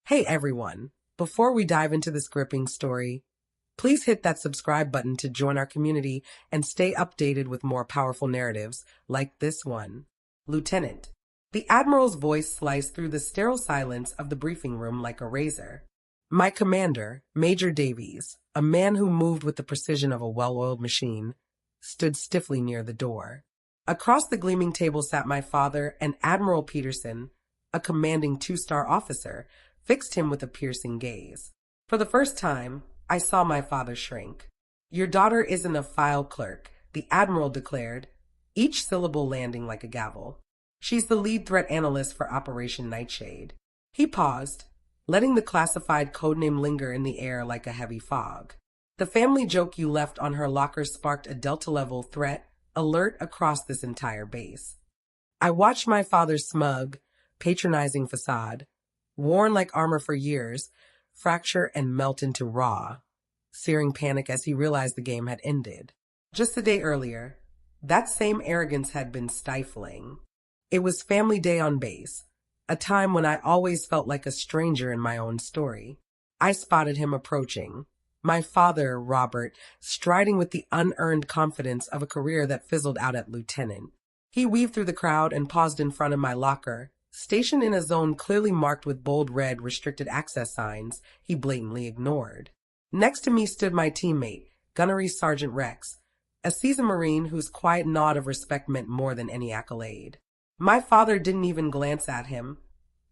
Hey everyone! Before we dive into this gripping story, please hit that subscribe button to join our community and stay updated with more powerful narratives like this one. Lieutenant. The Admiral's voice sliced through the sterile silence of the briefing room like a razor. My commander, Major Davies, a man who moved with the precision of a well-oiled machine, stood stiffly near the door. Across the gleaming table sat my father, and Admiral Peterson, a commanding two-star officer, fixed him with a piercing gaze. For the first time, I saw my father shrink. "Your daughter isn't a file clerk," the Admiral declared, each syllable landing like a gavel. "She's the lead threat analyst for Operation Nightshade." He paused, letting the classified codename linger in the air like a heavy fog. "The family joke you left on her locker sparked a Delta-level threat alert across this entire base." I watched my father's smug, patronizing facade, worn like armor for years, fracture and melt into raw, searing panic as he realized the game had ended. Just a day earlier, that same arrogance had been stifling. It was family day on base, a time when I always felt like a stranger in my own story. I spotted him approaching. My father, Robert, striding with the unearned confidence of a career that fizzled out at lieutenant. He weaved through the crowd and paused in front of my locker, stationed in a zone clearly marked with bold red restricted access signs he blatantly ignored. Next to me stood my teammate, Gunnery Sergeant Rex, a seasoned Marine whose quiet nod of respect meant more than any accolade. My father didn't even glance at him,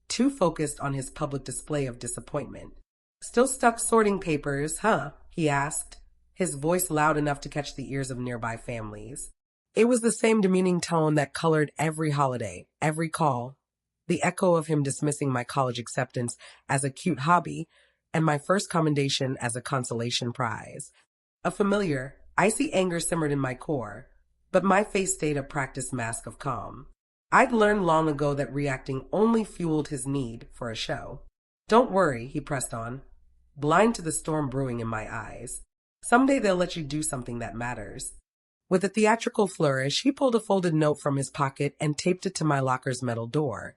too focused on his public display of disappointment. "Still stuck sorting papers, huh?" he asked, his voice loud enough to catch the ears of nearby families. It was the same demeaning tone that colored every holiday, every call, the echo of him dismissing my college acceptance as a cute hobby and my first commendation as a consolation prize. A familiar, icy anger simmered in my core, but my face stayed a practiced mask of calm. I'd learned long ago that reacting only fueled his need for a show. "Don't worry," he pressed on, blind to the storm brewing in my eyes. "Someday they'll let you do something that matters." With a theatrical flourish, he pulled a folded note from his pocket and taped it to my locker's metal door,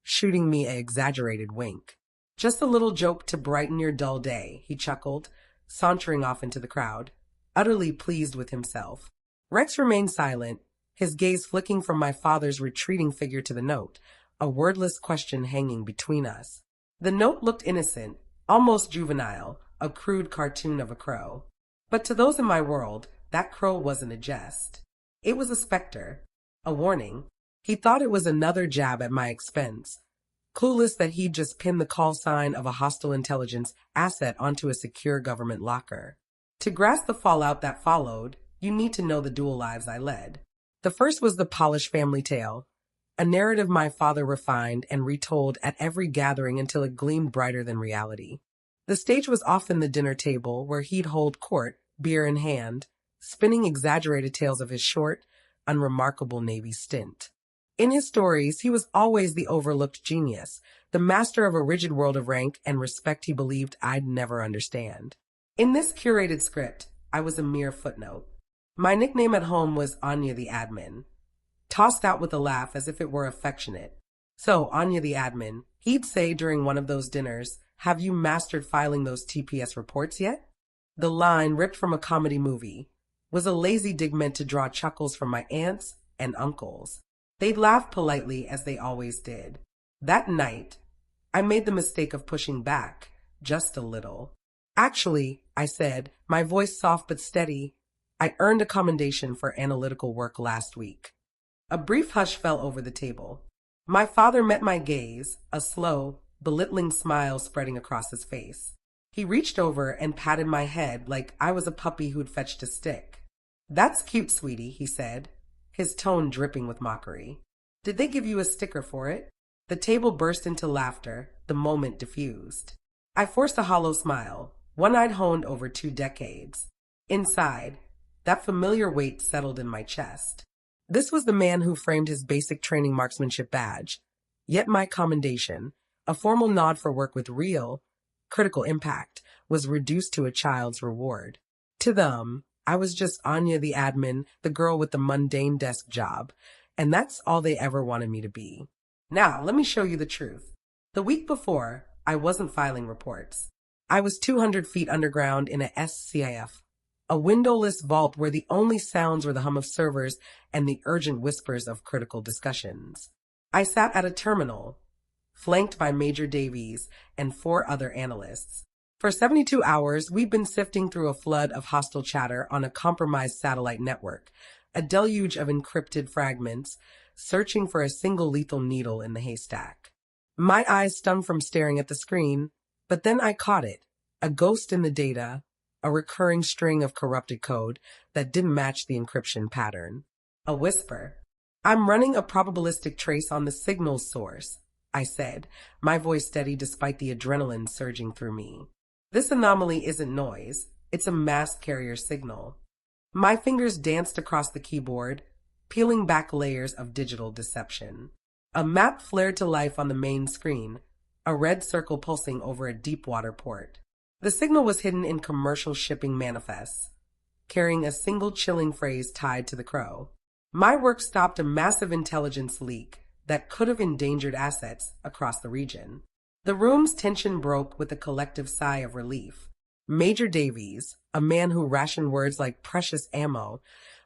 shooting me an exaggerated wink. "Just a little joke to brighten your dull day," he chuckled, sauntering off into the crowd, utterly pleased with himself. Rex remained silent, his gaze flicking from my father's retreating figure to the note, a wordless question hanging between us. The note looked innocent, almost juvenile, a crude cartoon of a crow. But to those in my world, that crow wasn't a jest. It was a specter, a warning. He thought it was another jab at my expense, clueless that he'd just pinned the call sign of a hostile intelligence asset onto a secure government locker. To grasp the fallout that followed, you need to know the dual lives I led. The first was the polished family tale, a narrative my father refined and retold at every gathering until it gleamed brighter than reality. The stage was often the dinner table where he'd hold court, beer in hand, spinning exaggerated tales of his short, unremarkable Navy stint. In his stories, he was always the overlooked genius, the master of a rigid world of rank and respect he believed I'd never understand. In this curated script, I was a mere footnote. My nickname at home was Anya the Admin, tossed out with a laugh as if it were affectionate. "So, Anya the Admin," he'd say during one of those dinners, "have you mastered filing those TPS reports yet?" The line, ripped from a comedy movie, was a lazy dig meant to draw chuckles from my aunts and uncles. They'd laugh politely, as they always did. That night, I made the mistake of pushing back, just a little. "Actually," I said, my voice soft but steady, "I earned a commendation for analytical work last week." A brief hush fell over the table. My father met my gaze, a slow, belittling smile spreading across his face. He reached over and patted my head like I was a puppy who'd fetched a stick. "That's cute, sweetie," he said, his tone dripping with mockery. "Did they give you a sticker for it?" The table burst into laughter, the moment diffused. I forced a hollow smile, one I'd honed over 2 decades. Inside, that familiar weight settled in my chest. This was the man who framed his basic training marksmanship badge. Yet my commendation, a formal nod for work with real, critical impact, was reduced to a child's reward. To them, I was just Anya the Admin, the girl with the mundane desk job, and that's all they ever wanted me to be. Now, let me show you the truth. The week before, I wasn't filing reports. I was 200 feet underground in a SCIF, a windowless vault where the only sounds were the hum of servers and the urgent whispers of critical discussions. I sat at a terminal, flanked by Major Davies and 4 other analysts. For 72 hours, we've been sifting through a flood of hostile chatter on a compromised satellite network, a deluge of encrypted fragments, searching for a single lethal needle in the haystack. My eyes stung from staring at the screen, but then I caught it, a ghost in the data, a recurring string of corrupted code that didn't match the encryption pattern. A whisper. "I'm running a probabilistic trace on the signal source," I said, my voice steady despite the adrenaline surging through me. "This anomaly isn't noise, it's a mass carrier signal." My fingers danced across the keyboard, peeling back layers of digital deception. A map flared to life on the main screen, a red circle pulsing over a deep water port. The signal was hidden in commercial shipping manifests, carrying a single chilling phrase tied to the crow. My work stopped a massive intelligence leak that could have endangered assets across the region. The room's tension broke with a collective sigh of relief. Major Davies, a man who rationed words like precious ammo,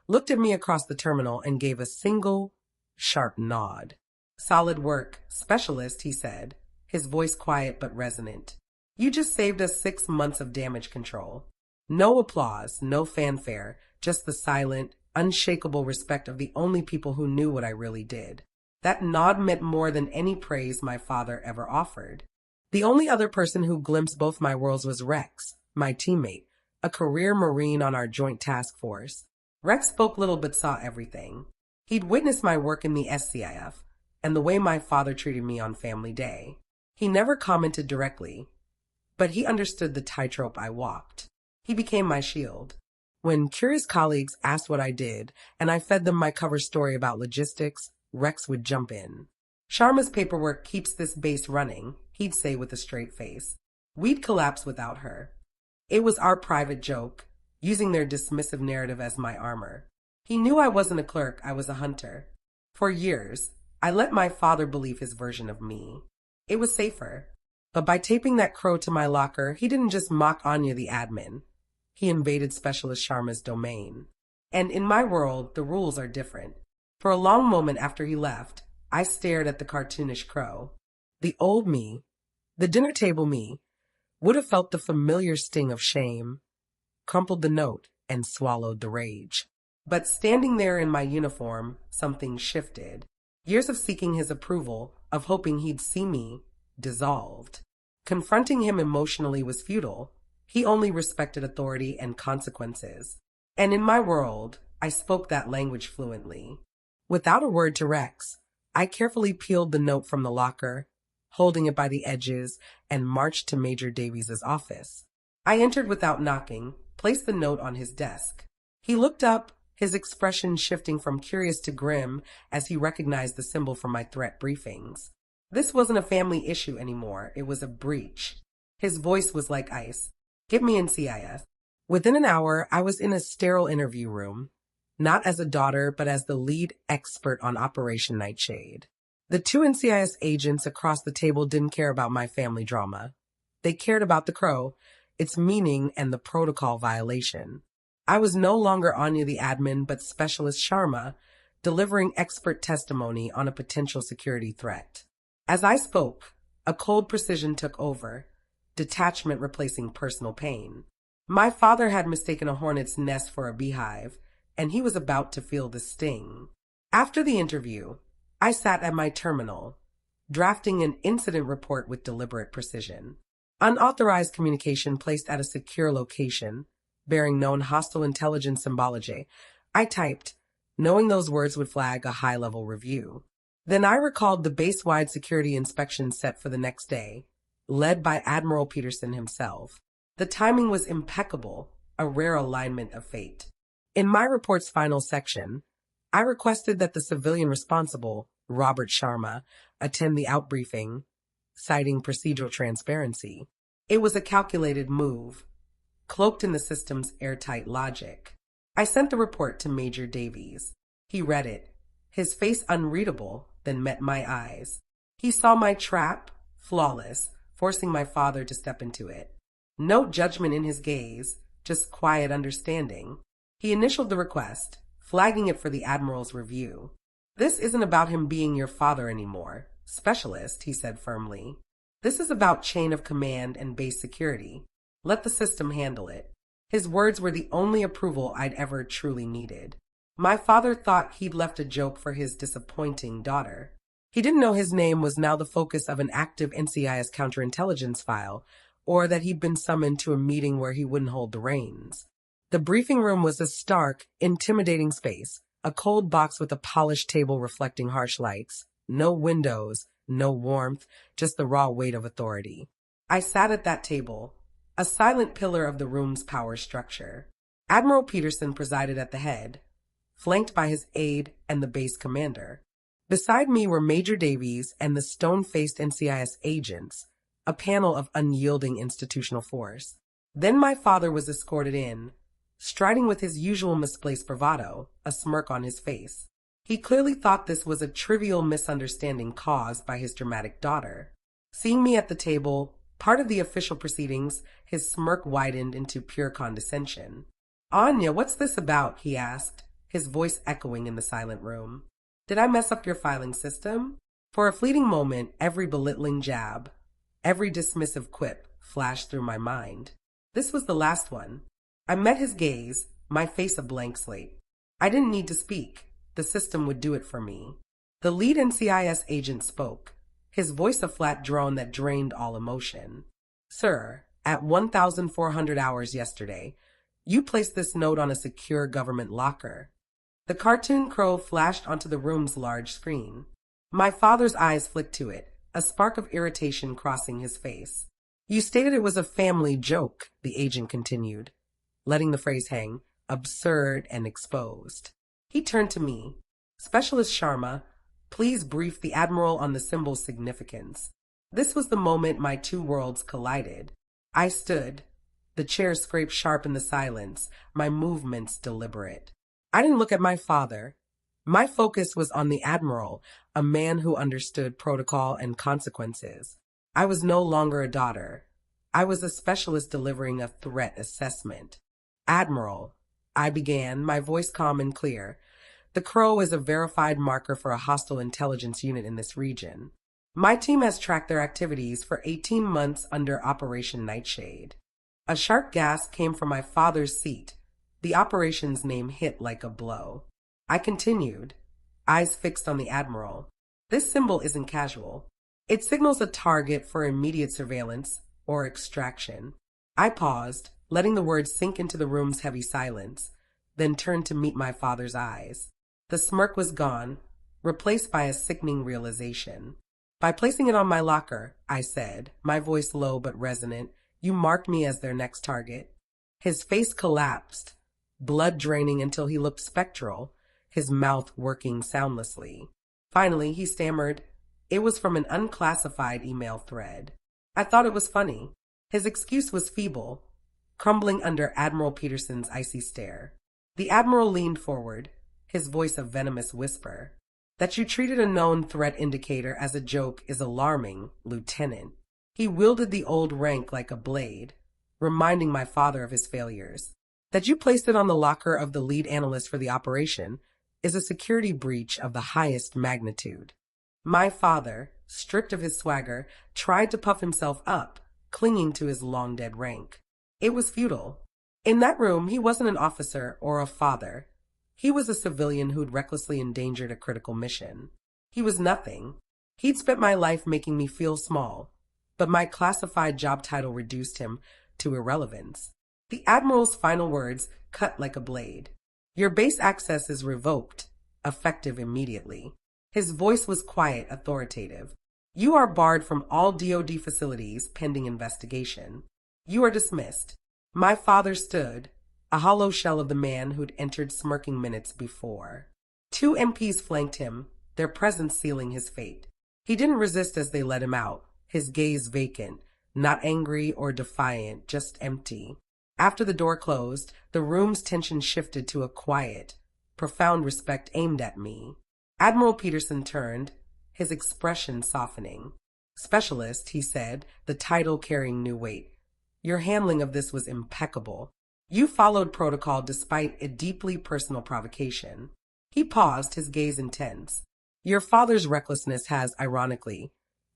looked at me across the terminal and gave a single, sharp nod. "Solid work, specialist," he said, his voice quiet but resonant. "You just saved us 6 months of damage control." No applause, no fanfare, just the silent, unshakable respect of the only people who knew what I really did. That nod meant more than any praise my father ever offered. The only other person who glimpsed both my worlds was Rex, my teammate, a career Marine on our joint task force. Rex spoke little but saw everything. He'd witnessed my work in the SCIF and the way my father treated me on Family Day. He never commented directly, but he understood the tightrope I walked. He became my shield. When curious colleagues asked what I did, and I fed them my cover story about logistics, Rex would jump in. "Sharma's paperwork keeps this base running," he'd say with a straight face. "We'd collapse without her." It was our private joke, using their dismissive narrative as my armor. He knew I wasn't a clerk, I was a hunter. For years, I let my father believe his version of me. It was safer. But by taping that crow to my locker, he didn't just mock Anya the admin. He invaded Specialist Sharma's domain. And in my world, the rules are different. For a long moment after he left, I stared at the cartoonish crow. The old me, the dinner table me, would have felt the familiar sting of shame, crumpled the note, and swallowed the rage. But standing there in my uniform, something shifted. Years of seeking his approval, of hoping he'd see me, dissolved. Confronting him emotionally was futile. He only respected authority and consequences. And in my world, I spoke that language fluently. Without a word to Rex, I carefully peeled the note from the locker, holding it by the edges, and marched to Major Davies' office. I entered without knocking, placed the note on his desk. He looked up, his expression shifting from curious to grim as he recognized the symbol from my threat briefings. This wasn't a family issue anymore, it was a breach. His voice was like ice. "Get me in CIS." Within an hour, I was in a sterile interview room, not as a daughter, but as the lead expert on Operation Nightshade. The 2 NCIS agents across the table didn't care about my family drama. They cared about the crow, its meaning, and the protocol violation. I was no longer Anya the admin, but Specialist Sharma, delivering expert testimony on a potential security threat. As I spoke, a cold precision took over, detachment replacing personal pain. My father had mistaken a hornet's nest for a beehive, and he was about to feel the sting. After the interview, I sat at my terminal, drafting an incident report with deliberate precision. Unauthorized communication placed at a secure location, bearing known hostile intelligence symbology. I typed, knowing those words would flag a high-level review. Then I recalled the base-wide security inspection set for the next day, led by Admiral Peterson himself. The timing was impeccable, a rare alignment of fate. In my report's final section, I requested that the civilian responsible, Robert Sharma, attend the outbriefing, citing procedural transparency. It was a calculated move, cloaked in the system's airtight logic. I sent the report to Major Davies. He read it, his face unreadable, then met my eyes. He saw my trap, flawless, forcing my father to step into it. No judgment in his gaze, just quiet understanding. He initialed the request, flagging it for the Admiral's review. "This isn't about him being your father anymore, Specialist," he said firmly. "This is about chain of command and base security. Let the system handle it." His words were the only approval I'd ever truly needed. My father thought he'd left a joke for his disappointing daughter. He didn't know his name was now the focus of an active NCIS counterintelligence file, or that he'd been summoned to a meeting where he wouldn't hold the reins. The briefing room was a stark, intimidating space, a cold box with a polished table reflecting harsh lights. No windows, no warmth, just the raw weight of authority. I sat at that table, a silent pillar of the room's power structure. Admiral Peterson presided at the head, flanked by his aide and the base commander. Beside me were Major Davies and the stone-faced NCIS agents, a panel of unyielding institutional force. Then my father was escorted in, striding with his usual misplaced bravado, a smirk on his face. He clearly thought this was a trivial misunderstanding caused by his dramatic daughter. Seeing me at the table, part of the official proceedings, his smirk widened into pure condescension. "Anya, what's this about?" he asked, his voice echoing in the silent room. "Did I mess up your filing system?" For a fleeting moment, every belittling jab, every dismissive quip flashed through my mind. This was the last one. I met his gaze, my face a blank slate. I didn't need to speak. The system would do it for me. The lead NCIS agent spoke, his voice a flat drone that drained all emotion. "Sir, at 1,400 hours yesterday, you placed this note on a secure government locker." The cartoon crow flashed onto the room's large screen. My father's eyes flicked to it, a spark of irritation crossing his face. "You stated it was a family joke," the agent continued, letting the phrase hang, absurd and exposed. He turned to me. "Specialist Sharma, please brief the Admiral on the symbol's significance." This was the moment my two worlds collided. I stood, the chair scraped sharp in the silence, my movements deliberate. I didn't look at my father. My focus was on the Admiral, a man who understood protocol and consequences. I was no longer a daughter. I was a specialist delivering a threat assessment. "Admiral," I began, my voice calm and clear. "The Crow is a verified marker for a hostile intelligence unit in this region. My team has tracked their activities for 18 months under Operation Nightshade." A sharp gasp came from my father's seat. The operation's name hit like a blow. I continued, eyes fixed on the Admiral. "This symbol isn't casual. It signals a target for immediate surveillance or extraction." I paused, letting the words sink into the room's heavy silence, then turned to meet my father's eyes. The smirk was gone, replaced by a sickening realization. "By placing it on my locker," I said, my voice low but resonant, "you marked me as their next target." His face collapsed, blood draining until he looked spectral, his mouth working soundlessly. Finally, he stammered, "It was from an unclassified email thread." I thought it was funny. His excuse was feeble, crumbling under Admiral Peterson's icy stare. The Admiral leaned forward, his voice a venomous whisper. "That you treated a known threat indicator as a joke is alarming, Lieutenant." He wielded the old rank like a blade, reminding my father of his failures. "That you placed it on the locker of the lead analyst for the operation is a security breach of the highest magnitude." My father, stripped of his swagger, tried to puff himself up, clinging to his long-dead rank. It was futile. In that room, he wasn't an officer or a father. He was a civilian who'd recklessly endangered a critical mission. He was nothing. He'd spent my life making me feel small, but my classified job title reduced him to irrelevance. The Admiral's final words cut like a blade. "Your base access is revoked, effective immediately." His voice was quiet, authoritative. "You are barred from all DoD facilities pending investigation. You are dismissed." My father stood, a hollow shell of the man who'd entered smirking minutes before. Two MPs flanked him, their presence sealing his fate. He didn't resist as they let him out, his gaze vacant, not angry or defiant, just empty. After the door closed, the room's tension shifted to a quiet, profound respect aimed at me. Admiral Peterson turned, his expression softening. Specialist, he said, the title carrying new weight. Your handling of this was impeccable. You followed protocol despite a deeply personal provocation. He paused, his gaze intense. Your father's recklessness has, ironically,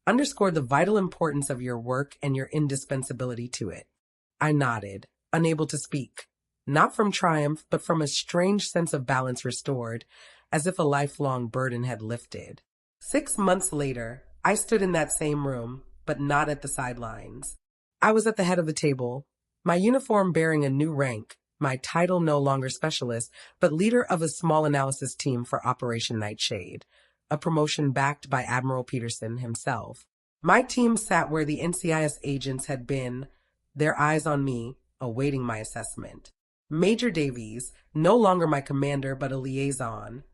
underscored the vital importance of your work and your indispensability to it. I nodded, unable to speak, not from triumph, but from a strange sense of balance restored, as if a lifelong burden had lifted. 6 months later, I stood in that same room, but not at the sidelines. I was at the head of the table, my uniform bearing a new rank, my title no longer specialist, but leader of a small analysis team for Operation Nightshade, a promotion backed by Admiral Peterson himself. My team sat where the NCIS agents had been, their eyes on me, awaiting my assessment. Major Davies, no longer my commander but a liaison,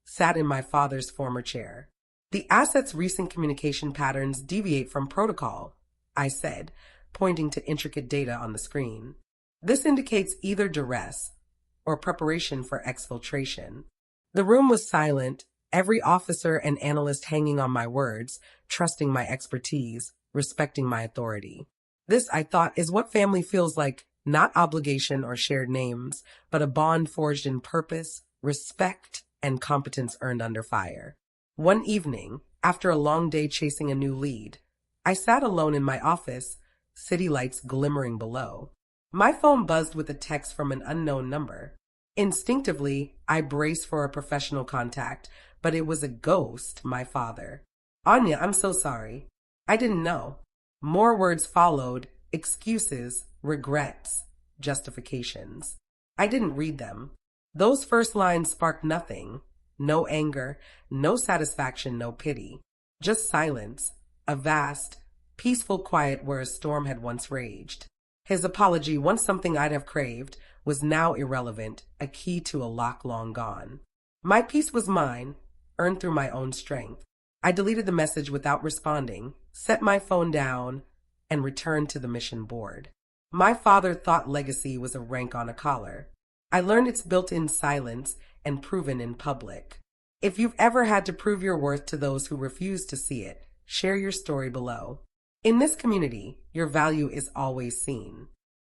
sat in my father's former chair. The asset's recent communication patterns deviate from protocol, I said, pointing to intricate data on the screen. This indicates either duress or preparation for exfiltration. The room was silent, every officer and analyst hanging on my words, trusting my expertise, respecting my authority. This, I thought, is what family feels like, not obligation or shared names, but a bond forged in purpose, respect, and competence earned under fire. One evening, after a long day chasing a new lead, I sat alone in my office, city lights glimmering below. My phone buzzed with a text from an unknown number. Instinctively, I braced for a professional contact, but it was a ghost, my father. Anya, I'm so sorry. I didn't know. More words followed, excuses, regrets, justifications. I didn't read them. Those first lines sparked nothing. No anger, no satisfaction, no pity. Just silence, a vast, peaceful quiet where a storm had once raged. His apology, once something I'd have craved, was now irrelevant, a key to a lock long gone. My peace was mine, earned through my own strength. I deleted the message without responding, set my phone down, and returned to the mission board. My father thought legacy was a rank on a collar. I learned it's built in silence and proven in public. If you've ever had to prove your worth to those who refuse to see it, share your story below. In this community, your value is always seen.